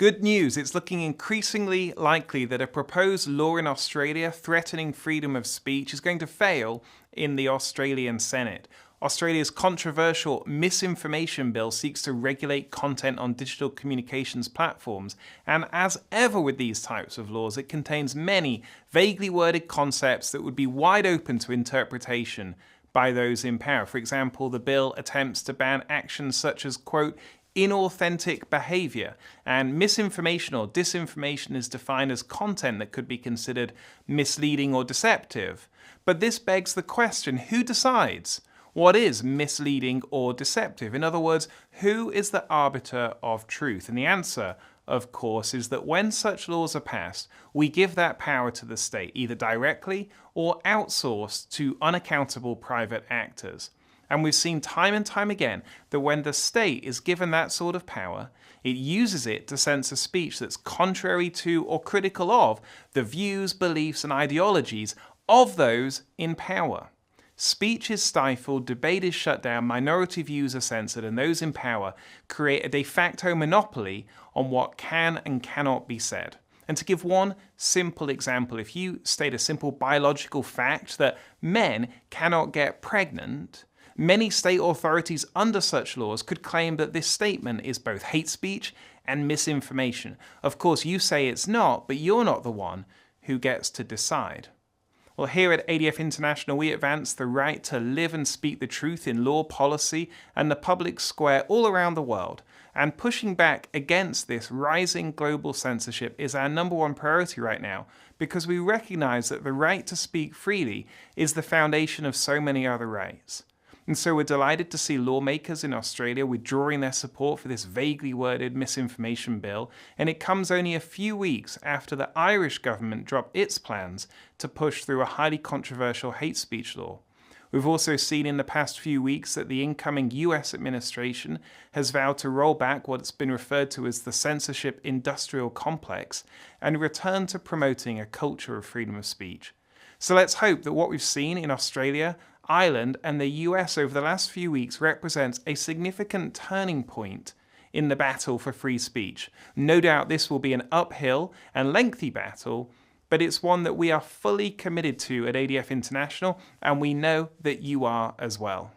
Good news, it's looking increasingly likely that a proposed law in Australia threatening freedom of speech is going to fail in the Australian Senate. Australia's controversial misinformation bill seeks to regulate content on digital communications platforms, and as ever with these types of laws, it contains many vaguely worded concepts that would be wide open to interpretation by those in power. For example, the bill attempts to ban actions such as, quote, inauthentic behaviour, and misinformation or disinformation is defined as content that could be considered misleading or deceptive. But this begs the question, who decides what is misleading or deceptive? In other words, who is the arbiter of truth? And the answer, of course, is that when such laws are passed, we give that power to the state, either directly or outsourced to unaccountable private actors. And we've seen time and time again that when the state is given that sort of power, it uses it to censor speech that's contrary to or critical of the views, beliefs, and ideologies of those in power. Speech is stifled, debate is shut down, minority views are censored, and those in power create a de facto monopoly on what can and cannot be said. And to give one simple example, if you state a simple biological fact that men cannot get pregnant, many state authorities under such laws could claim that this statement is both hate speech and misinformation. Of course, you say it's not, but you're not the one who gets to decide. Well, here at ADF International, we advance the right to live and speak the truth in law, policy, and the public square all around the world. And pushing back against this rising global censorship is our #1 priority right now, because we recognize that the right to speak freely is the foundation of so many other rights. And so we're delighted to see lawmakers in Australia withdrawing their support for this vaguely worded misinformation bill, and it comes only a few weeks after the Irish government dropped its plans to push through a highly controversial hate speech law. We've also seen in the past few weeks that the incoming US administration has vowed to roll back what's been referred to as the censorship industrial complex and return to promoting a culture of freedom of speech. So let's hope that what we've seen in Australia, Ireland, and the US over the last few weeks represents a significant turning point in the battle for free speech. No doubt this will be an uphill and lengthy battle, but it's one that we are fully committed to at ADF International, and we know that you are as well.